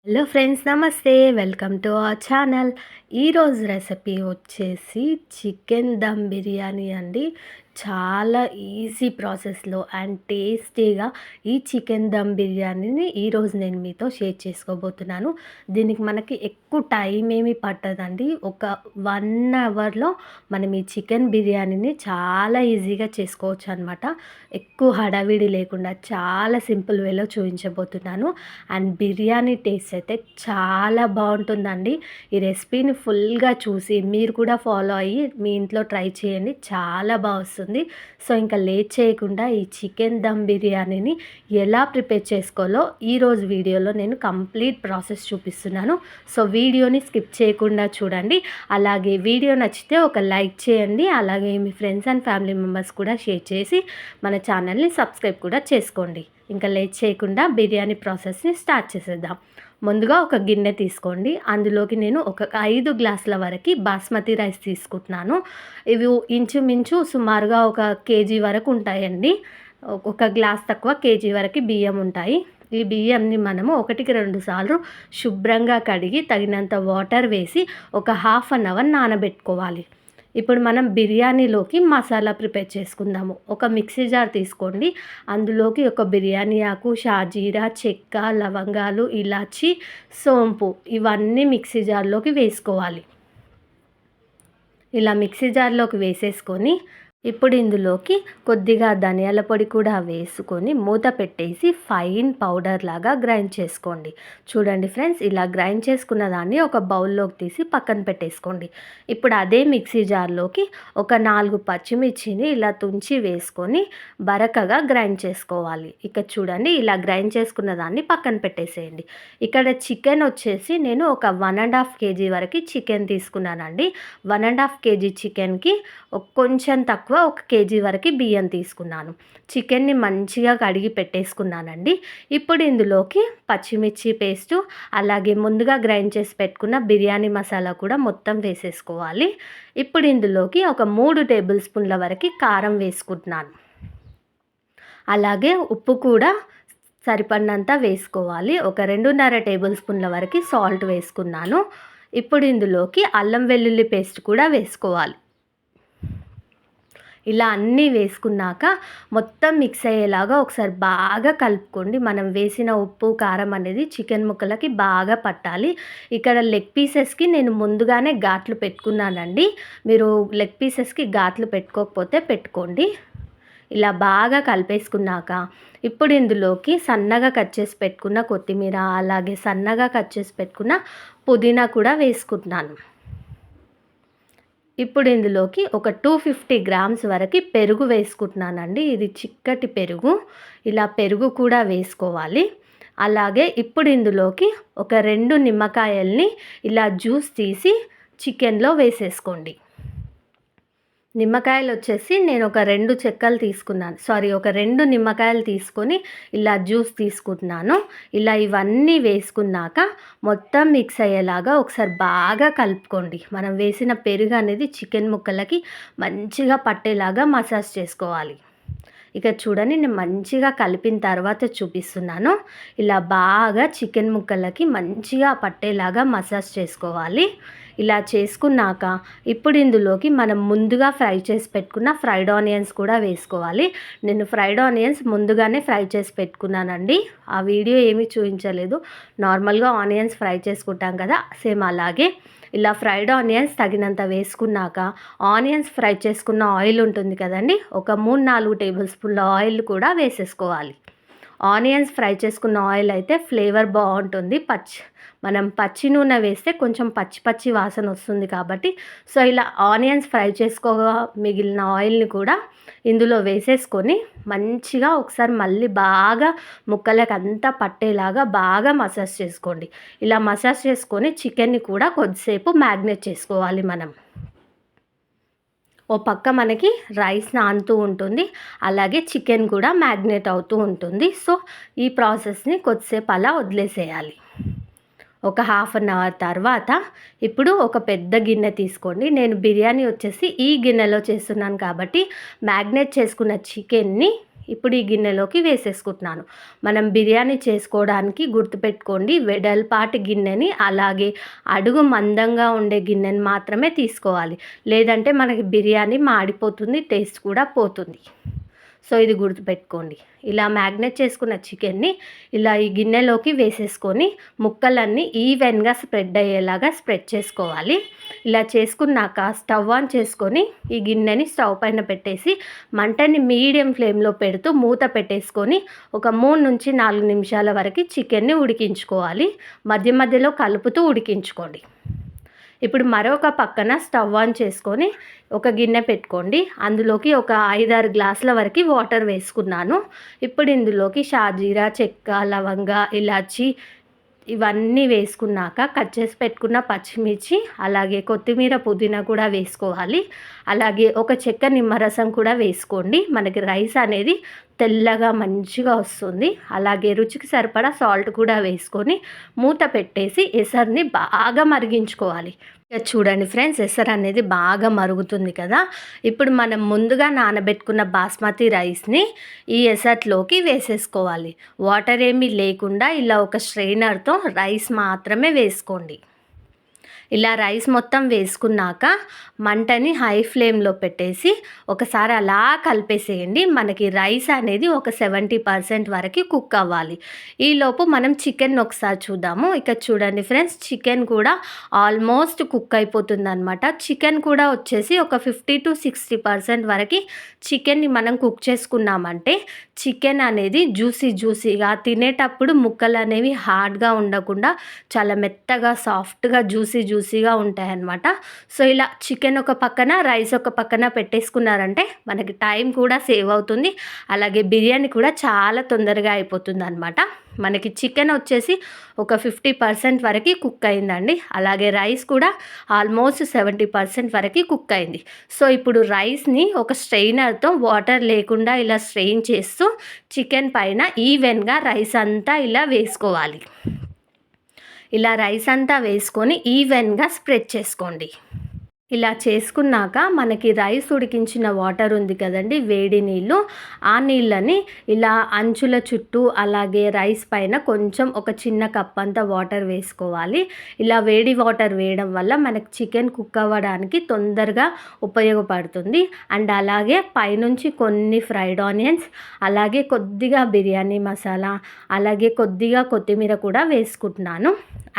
Hello friends, నమస్తే. Welcome to our channel. ఈరోజు recipe వచ్చేసి చికెన్ దమ్ బిర్యానీ అండి. చాలా ఈజీ ప్రాసెస్లో అండ్ టేస్టీగా ఈ చికెన్ దమ్ బిర్యానీని ఈరోజు నేను మీతో షేర్ చేసుకోబోతున్నాను. దీనికి మనకి ఎక్కువ టైం ఏమీ పట్టదండి. ఒక 1 అవర్లో మనం ఈ చికెన్ బిర్యానీని చాలా ఈజీగా చేసుకోవచ్చు అనమాట. ఎక్కువ హడావిడి లేకుండా చాలా సింపుల్ వేలో చూపించబోతున్నాను. అండ్ బిర్యానీ టేస్ట్ అయితే చాలా బాగుంటుందండి. ఈ రెసిపీని ఫుల్గా చూసి మీరు కూడా ఫాలో అయ్యి మీ ఇంట్లో ట్రై చేయండి, చాలా బాగా వస్తుంది. సో ఇంకా లేట్ చేయకుండా ఈ చికెన్ దమ్ బిర్యానీని ఎలా ప్రిపేర్ చేసుకోవాలో ఈరోజు వీడియోలో నేను కంప్లీట్ ప్రాసెస్ చూపిస్తున్నాను. సో వీడియోని స్కిప్ చేయకుండా చూడండి. అలాగే వీడియో నచ్చితే ఒక లైక్ చేయండి. అలాగే మీ ఫ్రెండ్స్ అండ్ ఫ్యామిలీ మెంబర్స్ కూడా షేర్ చేసి మన ఛానల్ని సబ్స్క్రైబ్ కూడా చేసుకోండి. ఇంకా లేట్ చేయకుండా బిర్యానీ ప్రాసెస్ని స్టార్ట్ చేసేద్దాం. ముందుగా ఒక గిన్నె తీసుకోండి. అందులోకి నేను ఒక 5 గ్లాసుల వరకు బాస్మతి రైస్ తీసుకుంటున్నాను. ఇవి ఇంచుమించు సుమారుగా ఒక కేజీ వరకు ఉంటాయండి. ఒక గ్లాస్ తక్కువ కేజీ వరకు బియ్యం ఉంటాయి. ఈ బియ్యంని మనము 1కి 2 సార్లు శుభ్రంగా కడిగి తగినంత వాటర్ వేసి ఒక హాఫ్ అన్ అవర్ నానబెట్టుకోవాలి. ఇప్పుడు మనం బిర్యానీలోకి మసాలా ప్రిపేర్ చేసుకుందాము. ఒక మిక్సీ జార్ తీసుకోండి. అందులోకి ఒక బిర్యానీ ఆకు, షాజీరా, చెక్క, లవంగాలు, ఇలాచి, సోంపు ఇవన్నీ మిక్సీ జార్లోకి వేసుకోవాలి. ఇలా మిక్సీ జార్లోకి వేసేసుకొని ఇప్పుడు ఇందులోకి కొద్దిగా ధనియాల పొడి కూడా వేసుకొని మూత పెట్టేసి ఫైన్ పౌడర్ లాగా గ్రైండ్ చేసుకోండి. చూడండి ఫ్రెండ్స్, ఇలా గ్రైండ్ చేసుకున్న దాన్ని ఒక బౌల్లోకి తీసి పక్కన పెట్టేసుకోండి. ఇప్పుడు అదే మిక్సీ జార్లోకి ఒక 4 పచ్చిమిర్చిని ఇలా తుంచి వేసుకొని బరకగా గ్రైండ్ చేసుకోవాలి. ఇక చూడండి, ఇలా గ్రైండ్ చేసుకున్న దాన్ని పక్కన పెట్టేసేయండి. ఇక్కడ చికెన్ వచ్చేసి నేను ఒక 1.5 కేజీ వరకు చికెన్ తీసుకున్నానండి. 1.5 కేజీ చికెన్కి కొంచెం తక్కువ 1 కేజీ వరకు బియ్యం తీసుకున్నాను. చికెన్ని మంచిగా కడిగి పెట్టేసుకున్నానండి. ఇప్పుడు ఇందులోకి పచ్చిమిర్చి పేస్టు, అలాగే ముందుగా గ్రైండ్ చేసి పెట్టుకున్న బిర్యానీ మసాలా కూడా మొత్తం వేసేసుకోవాలి. ఇప్పుడు ఇందులోకి ఒక 3 టేబుల్ స్పూన్ల వరకు కారం వేసుకుంటున్నాను. అలాగే ఉప్పు కూడా సరిపడినంత వేసుకోవాలి. ఒక 2.5 టేబుల్ స్పూన్ల వరకు సాల్ట్ వేసుకున్నాను. ఇప్పుడు ఇందులోకి అల్లం వెల్లుల్లి పేస్ట్ కూడా వేసుకోవాలి. ఇలా అన్నీ వేసుకున్నాక మొత్తం మిక్స్ అయ్యేలాగా ఒకసారి బాగా కలుపుకోండి. మనం వేసిన ఉప్పు, కారం అనేది చికెన్ ముక్కలకి బాగా పట్టాలి. ఇక్కడ లెగ్ పీసెస్కి నేను ముందుగానే ఘాట్లు పెట్టుకున్నానండి. మీరు లెగ్ పీసెస్కి ఘాట్లు పెట్టుకోకపోతే పెట్టుకోండి. ఇలా బాగా కలిపేసుకున్నాక ఇప్పుడు ఇందులోకి సన్నగా కట్ చేసి పెట్టుకున్న కొత్తిమీర, అలాగే సన్నగా కట్ చేసి పెట్టుకున్న పుదీనా కూడా వేసుకుంటున్నాను. ఇప్పుడు ఇందులోకి ఒక 250 గ్రామ్స్ వరకు పెరుగు వేసుకుంటున్నానండి. ఇది చిక్కటి పెరుగు. ఇలా పెరుగు కూడా వేసుకోవాలి. అలాగే ఇప్పుడు ఇందులోకి ఒక 2 నిమ్మకాయల్ని ఇలా జ్యూస్ తీసి చికెన్లో వేసేసుకోండి. నిమ్మకాయలు వచ్చేసి నేను ఒక 2 చెక్కలు తీసుకున్నాను. ఒక 2 నిమ్మకాయలు తీసుకొని ఇలా జ్యూస్ తీసుకుంటున్నాను. ఇలా ఇవన్నీ వేసుకున్నాక మొత్తం మిక్స్ అయ్యేలాగా ఒకసారి బాగా కలుపుకోండి. మనం వేసిన పెరుగు అనేది చికెన్ ముక్కలకి మంచిగా పట్టేలాగా మసాజ్ చేసుకోవాలి. ఇక చూడండి, నేను మంచిగా కలిపిన తర్వాత చూపిస్తున్నాను. ఇలా బాగా చికెన్ ముక్కలకి మంచిగా పట్టేలాగా మసాజ్ చేసుకోవాలి. ఇలా చేసుకున్నాక ఇప్పుడు ఇందులోకి మనం ముందుగా ఫ్రై చేసి పెట్టుకున్న ఫ్రైడ్ ఆనియన్స్ కూడా వేసుకోవాలి. నేను ఫ్రైడ్ ఆనియన్స్ ముందుగానే ఫ్రై చేసి పెట్టుకున్నానండి. ఆ వీడియో ఏమీ చూపించలేదు. నార్మల్గా ఆనియన్స్ ఫ్రై చేసుకుంటాం కదా, సేమ్ అలాగే ఇలా ఫ్రైడ్ ఆనియన్స్ తగినంత వేసుకున్నాక ఆనియన్స్ ఫ్రై చేసుకున్న ఆయిల్ ఉంటుంది కదండి, ఒక 3-4 టేబుల్ స్పూన్ల ఆయిల్ కూడా వేసేసుకోవాలి. ఆనియన్స్ ఫ్రై చేసుకున్న ఆయిల్ అయితే ఫ్లేవర్ బాగుంటుంది. మనం పచ్చి నూనె వేస్తే కొంచెం పచ్చి వాసన వస్తుంది కాబట్టి సో ఇలా ఆనియన్స్ ఫ్రై చేసుకోగా మిగిలిన ఆయిల్ని కూడా ఇందులో వేసేసుకొని మంచిగా ఒకసారి మళ్ళీ బాగా ముక్కలకి అంతా పట్టేలాగా బాగా మసాజ్ చేసుకోండి. ఇలా మసాజ్ చేసుకొని చికెన్ని కూడా కొద్దిసేపు మ్యాగ్నేట్ చేసుకోవాలి మనం. ఓ పక్క మనకి రైస్ నానుతూ ఉంటుంది, అలాగే చికెన్ కూడా మ్యాగ్నేట్ అవుతూ ఉంటుంది. సో ఈ ప్రాసెస్ని కొద్దిసేపు అలా వదిలేసేయాలి. ఒక హాఫ్ అన్ అవర్ తర్వాత ఇప్పుడు ఒక పెద్ద గిన్నె తీసుకోండి. నేను బిర్యానీ వచ్చేసి ఈ గిన్నెలో చేస్తున్నాను కాబట్టి మ్యాగ్నేట్ చేసుకున్న చికెన్ని ఇప్పుడు ఈ గిన్నెలోకి వేసేసుకుంటున్నాను. మనం బిర్యానీ చేసుకోవడానికి గుర్తుపెట్టుకోండి, వెడల్పాటి గిన్నెని అలాగే అడుగు మందంగా ఉండే గిన్నెని మాత్రమే తీసుకోవాలి. లేదంటే మనకి బిర్యానీ మాడిపోతుంది, టేస్ట్ కూడా పోతుంది. సో ఇది గుర్తుపెట్టుకోండి. ఇలా మ్యాగ్నేట్ చేసుకున్న చికెన్ని ఇలా ఈ గిన్నెలోకి వేసేసుకొని ముక్కలన్నీ ఈవెన్గా స్ప్రెడ్ అయ్యేలాగా స్ప్రెడ్ చేసుకోవాలి. ఇలా చేసుకున్నాక స్టవ్ ఆన్ చేసుకొని ఈ గిన్నెని స్టవ్ పైన పెట్టేసి మంటని మీడియం ఫ్లేమ్లో పెడుతూ మూత పెట్టేసుకొని ఒక 3 నుంచి 4 నిమిషాల వరకు చికెన్ని ఉడికించుకోవాలి. మధ్య మధ్యలో కలుపుతూ ఉడికించుకోండి. ఇప్పుడు మరొక పక్కన స్టవ్ ఆన్ చేసుకొని ఒక గిన్నె పెట్టుకోండి. అందులోకి ఒక 5-6 గ్లాసుల వరకు వాటర్ వేసుకున్నాను. ఇప్పుడు ఇందులోకి షాజీరా, చెక్క, లవంగ, ఇలాచి ఇవన్నీ వేసుకున్నాక కట్ చేసి పెట్టుకున్న పచ్చిమిర్చి అలాగే కొత్తిమీర, పుదీనా కూడా వేసుకోవాలి. అలాగే ఒక చెక్క నిమ్మరసం కూడా వేసుకోండి. మనకి రైస్ అనేది తెల్లగా మంచిగా వస్తుంది. అలాగే రుచికి సరిపడా సాల్ట్ కూడా వేసుకొని మూత పెట్టేసి ఎసర్ని బాగా మరిగించుకోవాలి. ఇక చూడండి ఫ్రెండ్స్, ఎసరు అనేది బాగా మరుగుతుంది కదా. ఇప్పుడు మనం ముందుగా నానబెట్టుకున్న బాస్మతి రైస్ని ఈ ఎసర్లోకి వేసేసుకోవాలి. వాటర్ ఏమీ లేకుండా ఇలా ఒక స్ట్రెయినర్తో రైస్ మాత్రమే వేసుకోండి. ఇలా రైస్ మొత్తం వేసుకున్నాక మంటని హై ఫ్లేమ్లో పెట్టేసి ఒకసారి అలా కలిపేసేయండి. మనకి రైస్ అనేది ఒక 70% వరకు కుక్ అవ్వాలి. ఈలోపు మనం చికెన్ ఒకసారి చూద్దాము. ఇక చూడండి ఫ్రెండ్స్, చికెన్ కూడా ఆల్మోస్ట్ కుక్ అయిపోతుంది అనమాట. చికెన్ కూడా వచ్చేసి ఒక 50-60% వరకు చికెన్ని మనం కుక్ చేసుకున్నామంటే చికెన్ అనేది జ్యూసీగా తినేటప్పుడు ముక్కలు అనేవి హార్డ్గా ఉండకుండా చాలా మెత్తగా సాఫ్ట్గా జ్యూసీగా ఉంటాయన్నమాట. సో ఇలా చికెన్ ఒక పక్కన రైస్ ఒక పక్కన పెట్టేసుకున్నారంటే మనకి టైం కూడా సేవ్ అవుతుంది. అలాగే బిర్యానీ కూడా చాలా తొందరగా అయిపోతుంది అనమాట. మనకి చికెన్ వచ్చేసి ఒక 50% వరకు కుక్ అయిందండి. అలాగే రైస్ కూడా ఆల్మోస్ట్ 70% వరకు కుక్ అయింది. సో ఇప్పుడు రైస్ని ఒక స్ట్రెయినర్తో వాటర్ లేకుండా ఇలా స్ట్రెయిన్ చేస్తూ చికెన్ పైన ఈవెన్గా రైస్ అంతా ఇలా వేసుకోవాలి. ఇలా రైస్ అంతా వేసుకొని ఈవెన్గా స్ప్రెడ్ చేసుకోండి. ఇలా చేసుకున్నాక మనకి రైస్ ఉడికించిన వాటర్ ఉంది కదండి, వేడి నీళ్ళు, ఆ నీళ్ళని ఇలా అంచుల చుట్టూ అలాగే రైస్ పైన కొంచెం ఒక చిన్న కప్ అంతా వాటర్ వేసుకోవాలి. ఇలా వేడి వాటర్ వేయడం వల్ల మనకి చికెన్ కుక్ అవ్వడానికి తొందరగా ఉపయోగపడుతుంది. అండ్ అలాగే పైనుంచి కొన్ని ఫ్రైడ్ ఆనియన్స్, అలాగే కొద్దిగా బిర్యానీ మసాలా, అలాగే కొద్దిగా కొత్తిమీర కూడా వేసుకుంటున్నాను.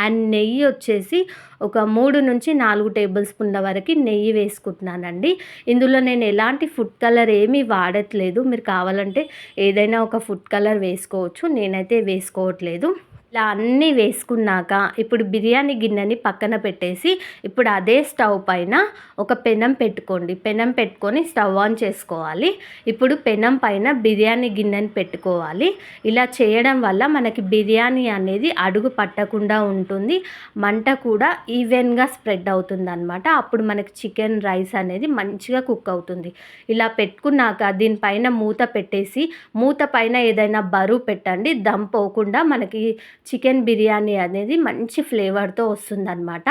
అండ్ నెయ్యి వచ్చేసి ఒక 3 నుంచి 4 టేబుల్ స్పూన్ల వరకు నెయ్యి వేసుకుంటున్నానండి. ఇందులో నేను ఎలాంటి ఫుడ్ కలర్ ఏమీ వాడట్లేదు. మీరు కావాలంటే ఏదైనా ఒక ఫుడ్ కలర్ వేసుకోవచ్చు, నేనైతే వేసుకోవట్లేదు. ఇలా అన్నీ వేసుకున్నాక ఇప్పుడు బిర్యానీ గిన్నెని పక్కన పెట్టేసి ఇప్పుడు అదే స్టవ్ పైన ఒక పెనం పెట్టుకోండి. పెనం పెట్టుకొని స్టవ్ ఆన్ చేసుకోవాలి. ఇప్పుడు పెనం పైన బిర్యానీ గిన్నెని పెట్టుకోవాలి. ఇలా చేయడం వల్ల మనకి బిర్యానీ అనేది అడుగు పట్టకుండా ఉంటుంది. మంట కూడా ఈవెన్గా స్ప్రెడ్ అవుతుంది అనమాట. అప్పుడు మనకి చికెన్ రైస్ అనేది మంచిగా కుక్ అవుతుంది. ఇలా పెట్టుకున్నాక దీనిపైన మూత పెట్టేసి మూత పైన ఏదైనా బరువు పెట్టండి. దమ్ పోకుండా మనకి చికెన్ బిర్యానీ అనేది మంచి ఫ్లేవర్తో వస్తుందన్నమాట.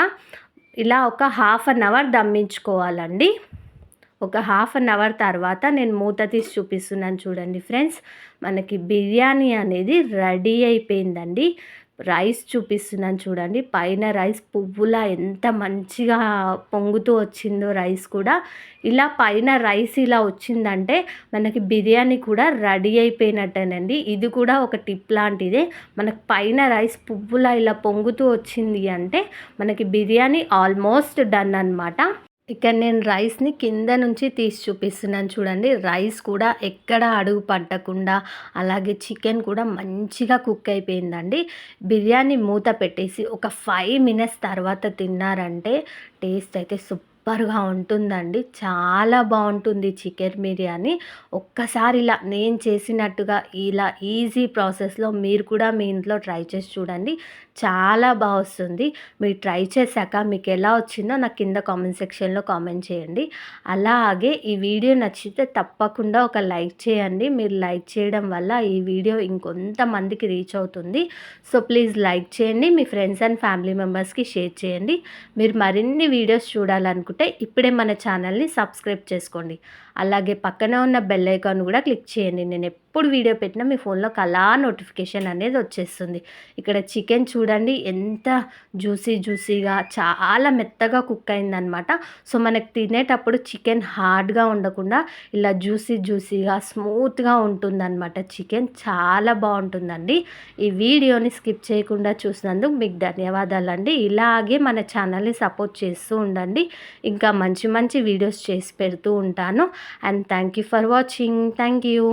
ఇలా ఒక 1/2 అవర్ దమ్మించుకోవాలండి. ఒక 1/2 అవర్ తర్వాత నేను మూత తీసి చూపిస్తున్నాను చూడండి ఫ్రెండ్స్. మనకి బిర్యానీ అనేది రెడీ అయిపోయిందండి. రైస్ చూపిస్తున్నాను చూడండి. పైన రైస్ పువ్వులా ఎంత మంచిగా పొంగుతూ వచ్చిందో రైస్ కూడా. ఇలా పైన రైస్ ఇలా వచ్చిందంటే మనకి బిర్యానీ కూడా రెడీ అయిపోయినట్టేనండి. ఇది కూడా ఒక టిప్ లాంటిదే. మనకి పైన రైస్ పువ్వులా ఇలా పొంగుతూ వచ్చింది అంటే మనకి బిర్యానీ ఆల్మోస్ట్ డన్ అనమాట. ఇక్కడ నేను రైస్ని కింద నుంచి తీసి చూపిస్తున్నాను చూడండి. రైస్ కూడా ఎక్కడ అడుగు పట్టకుండా అలాగే చికెన్ కూడా మంచిగా కుక్ అయిపోయిందండి. బిర్యానీ మూత పెట్టేసి ఒక 5 మినిట్స్ తర్వాత తిన్నారంటే టేస్ట్ అయితే సూపర్గా ఉంటుందండి. చాలా బాగుంటుంది చికెన్ బిర్యానీ. ఒక్కసారి ఇలా నేను చేసినట్టుగా ఇలా ఈజీ ప్రాసెస్లో మీరు కూడా మీ ఇంట్లో ట్రై చేసి చూడండి. చాలా బాగా వస్తుంది. మీరు ట్రై చేశాక మీకు ఎలా వచ్చిందో నాకు కింద కామెంట్ సెక్షన్లో కామెంట్ చేయండి. అలాగే ఈ వీడియో నచ్చితే తప్పకుండా ఒక లైక్ చేయండి. మీరు లైక్ చేయడం వల్ల ఈ వీడియో ఇంకొంతమందికి రీచ్ అవుతుంది. సో ప్లీజ్ లైక్ చేయండి. మీ ఫ్రెండ్స్ అండ్ ఫ్యామిలీ మెంబర్స్కి షేర్ చేయండి. మీరు మరిన్ని వీడియోస్ చూడాలనుకుంటే ఇప్పుడే మన ఛానల్ని సబ్స్క్రైబ్ చేసుకోండి. అలాగే పక్కన ఉన్న బెల్ ఐకాన్ కూడా క్లిక్ చేయండి. నేను ఎప్పుడు వీడియో పెట్టినా మీ ఫోన్లోకి అలా నోటిఫికేషన్ అనేది వచ్చేస్తుంది. ఇక్కడ చికెన్ చూడండి ఎంత జ్యూసీగా చాలా మెత్తగా కుక్ అయిందనమాట. సో మనకు తినేటప్పుడు చికెన్ హార్డ్గా ఉండకుండా ఇలా జ్యూసీగా స్మూత్గా ఉంటుందన్నమాట. చికెన్ చాలా బాగుంటుందండి. ఈ వీడియోని స్కిప్ చేయకుండా చూసినందుకు మీకు ధన్యవాదాలండి. ఇలాగే మన ఛానల్ని సపోర్ట్ చేస్తూ ఉండండి. ఇంకా మంచి మంచి వీడియోస్ చేసి పెడుతూ ఉంటాను. And thank you for watching. Thank you.